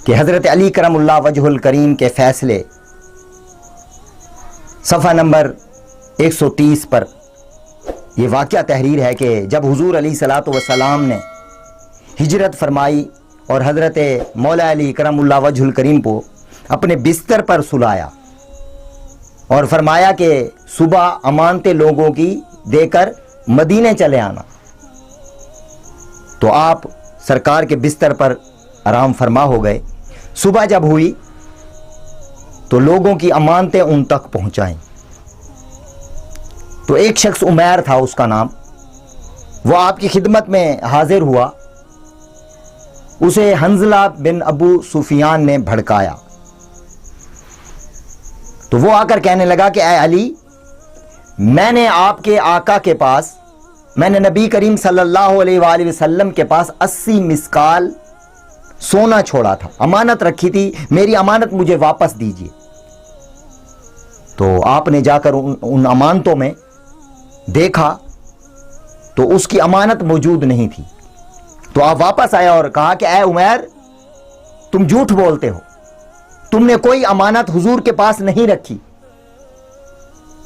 کہ حضرت علی کرم اللہ وجہ الکریم کے فیصلے صفحہ نمبر 130 پر یہ واقعہ تحریر ہے کہ جب حضور علیہ الصلوۃ والسلام نے ہجرت فرمائی اور حضرت مولا علی کرم اللہ وجہ الکریم کو اپنے بستر پر سلایا اور فرمایا کہ صبح امانتیں لوگوں کی دے کر مدینے چلے آنا، تو آپ سرکار کے بستر پر آرام فرما ہو گئے۔ صبح جب ہوئی تو لوگوں کی امانتیں ان تک پہنچائیں، تو ایک شخص عمیر تھا اس کا نام، وہ آپ کی خدمت میں حاضر ہوا۔ اسے حنظلہ بن ابو سفیان نے بھڑکایا، تو وہ آ کر کہنے لگا کہ اے علی، میں نے آپ کے آقا کے پاس، میں نے نبی کریم صلی اللہ علیہ وآلہ وسلم کے پاس 80 مسکال سونا چھوڑا تھا، امانت رکھی تھی، میری امانت مجھے واپس دیجیے۔ تو آپ نے جا کر ان امانتوں میں دیکھا تو اس کی امانت موجود نہیں تھی، تو آپ واپس آیا اور کہا کہ اے عمیر، تم جھوٹ بولتے ہو، تم نے کوئی امانت حضور کے پاس نہیں رکھی۔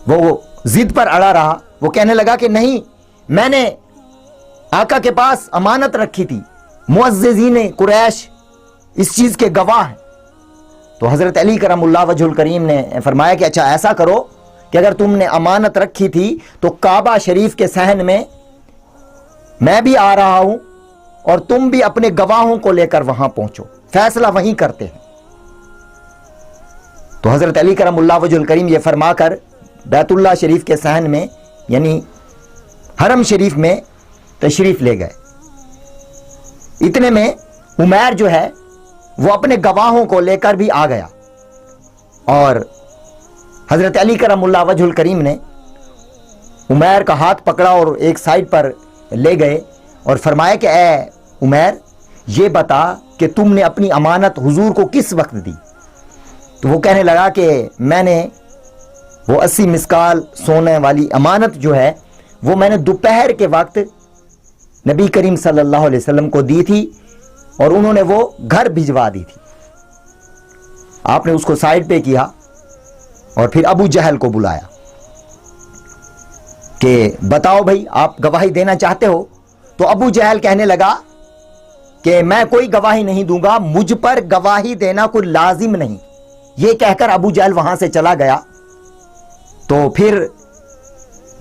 وہ ضد پر اڑا رہا، وہ کہنے لگا کہ نہیں، میں نے آقا کے پاس امانت رکھی تھی، معززین قریش اس چیز کے گواہ ہیں۔ تو حضرت علی کرم اللہ وجہ الکریم نے فرمایا کہ اچھا ایسا کرو کہ اگر تم نے امانت رکھی تھی تو کعبہ شریف کے صحن میں بھی آ رہا ہوں اور تم بھی اپنے گواہوں کو لے کر وہاں پہنچو، فیصلہ وہیں کرتے ہیں۔ تو حضرت علی کرم اللہ وجہ الکریم یہ فرما کر بیت اللہ شریف کے صحن میں یعنی حرم شریف میں تشریف لے گئے۔ اتنے میں عمیر جو ہے وہ اپنے گواہوں کو لے کر بھی آ گیا، اور حضرت علی کرم اللہ وجہ الکریم نے عمیر کا ہاتھ پکڑا اور ایک سائڈ پر لے گئے اور فرمایا کہ اے عمیر، یہ بتا کہ تم نے اپنی امانت حضور کو کس وقت دی؟ تو وہ کہنے لگا کہ میں نے وہ 80 مسکال سونے والی امانت جو ہے وہ میں نے دوپہر کے وقت نبی کریم صلی اللہ علیہ وسلم کو دی تھی اور انہوں نے وہ گھر بھجوا دی تھی۔ آپ نے اس کو سائڈ پہ کیا اور پھر ابو جہل کو بلایا کہ بتاؤ بھائی، آپ گواہی دینا چاہتے ہو؟ تو ابو جہل کہنے لگا کہ میں کوئی گواہی نہیں دوں گا، مجھ پر گواہی دینا کوئی لازم نہیں۔ یہ کہہ کر ابو جہل وہاں سے چلا گیا۔ تو پھر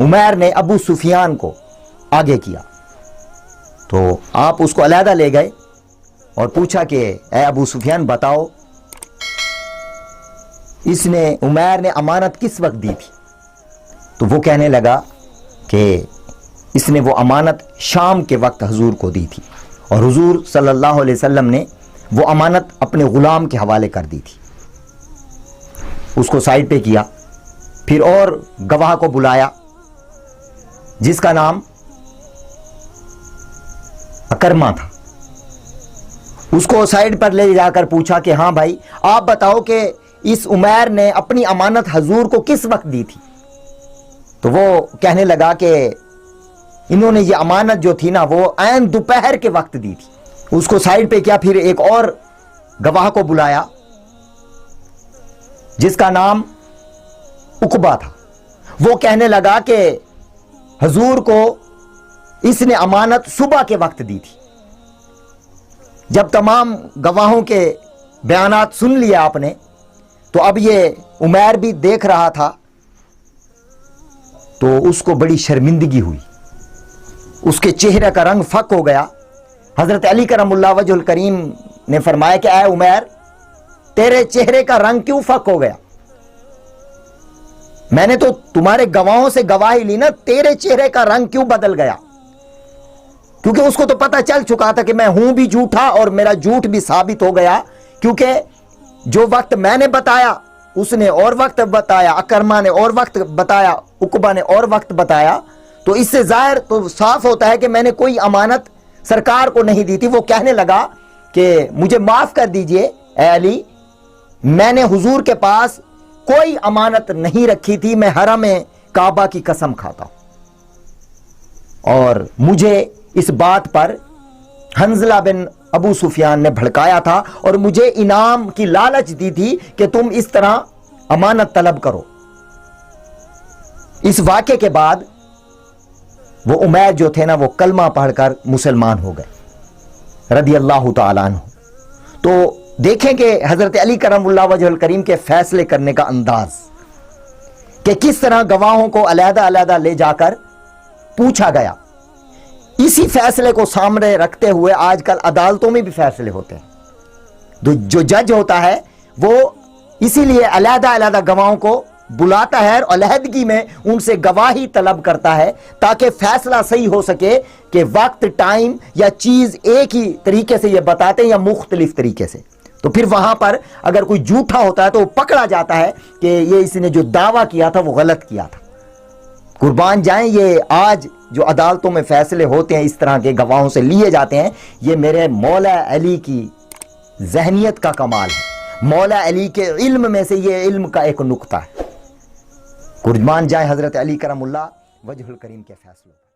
عمیر نے ابو سفیان کو آگے کیا، تو آپ اس کو علیحدہ لے گئے اور پوچھا کہ اے ابو سفیان بتاؤ، عمیر نے امانت کس وقت دی تھی؟ تو وہ کہنے لگا کہ اس نے وہ امانت شام کے وقت حضور کو دی تھی، اور حضور صلی اللہ علیہ وسلم نے وہ امانت اپنے غلام کے حوالے کر دی تھی۔ اس کو سائڈ پہ کیا، پھر اور گواہ کو بلایا جس کا نام اکرما تھا۔ اس کو سائڈ پر لے جا کر پوچھا کہ ہاں بھائی، آپ بتاؤ کہ اس عمیر نے اپنی امانت حضور کو کس وقت دی تھی؟ تو وہ کہنے لگا کہ انہوں نے یہ امانت جو تھی نا وہ عین دوپہر کے وقت دی تھی۔ اس کو سائڈ پہ کیا، پھر ایک اور گواہ کو بلایا جس کا نام عقبہ تھا۔ وہ کہنے لگا کہ حضور کو اس نے امانت صبح کے وقت دی تھی۔ جب تمام گواہوں کے بیانات سن لیا آپ نے، تو اب یہ عمیر بھی دیکھ رہا تھا، تو اس کو بڑی شرمندگی ہوئی، اس کے چہرے کا رنگ فک ہو گیا۔ حضرت علی کرم اللہ وجہ الکریم نے فرمایا کہ اے عمیر، تیرے چہرے کا رنگ کیوں فک ہو گیا؟ میں نے تو تمہارے گواہوں سے گواہی لی نا، تیرے چہرے کا رنگ کیوں بدل گیا؟ کیونکہ اس کو تو پتہ چل چکا تھا کہ میں ہوں بھی جھوٹا اور میرا جھوٹ بھی ثابت ہو گیا، کیونکہ جو وقت میں نے بتایا اس نے اور وقت بتایا، اکرما نے اور وقت بتایا، عقبہ نے اور وقت بتایا، تو اس سے ظاہر تو صاف ہوتا ہے کہ میں نے کوئی امانت سرکار کو نہیں دی تھی۔ وہ کہنے لگا کہ مجھے معاف کر دیجئے اے علی، میں نے حضور کے پاس کوئی امانت نہیں رکھی تھی، میں حرم کعبہ کی قسم کھاتا ہوں، اور مجھے اس بات پر حنظلہ بن ابو سفیان نے بھڑکایا تھا اور مجھے انعام کی لالچ دی تھی کہ تم اس طرح امانت طلب کرو۔ اس واقعے کے بعد وہ عمیر جو تھے نا وہ کلمہ پڑھ کر مسلمان ہو گئے رضی اللہ تعالیٰ عنہ۔ تو دیکھیں کہ حضرت علی کرم اللہ وجہ الکریم کے فیصلے کرنے کا انداز کہ کس طرح گواہوں کو علیحدہ علیحدہ لے جا کر پوچھا گیا۔ اسی فیصلے کو سامنے رکھتے ہوئے آج کل عدالتوں میں بھی فیصلے ہوتے ہیں۔ جو جج ہوتا ہے وہ اسی لیے علیحدہ علیحدہ گواہوں کو بلاتا ہے اور علیحدگی میں ان سے گواہی طلب کرتا ہے تاکہ فیصلہ صحیح ہو سکے کہ وقت، ٹائم یا چیز ایک ہی طریقے سے یہ بتاتے ہیں یا مختلف طریقے سے۔ تو پھر وہاں پر اگر کوئی جھوٹا ہوتا ہے تو وہ پکڑا جاتا ہے کہ یہ اس نے جو دعویٰ کیا تھا وہ غلط کیا تھا۔ قربان جائیں، یہ آج جو عدالتوں میں فیصلے ہوتے ہیں اس طرح کے گواہوں سے لیے جاتے ہیں، یہ میرے مولا علی کی ذہنیت کا کمال ہے، مولا علی کے علم میں سے یہ علم کا ایک نقطہ ہے۔ قربان جائیں حضرت علی کرم اللہ وجہ الکریم کے فیصلوں۔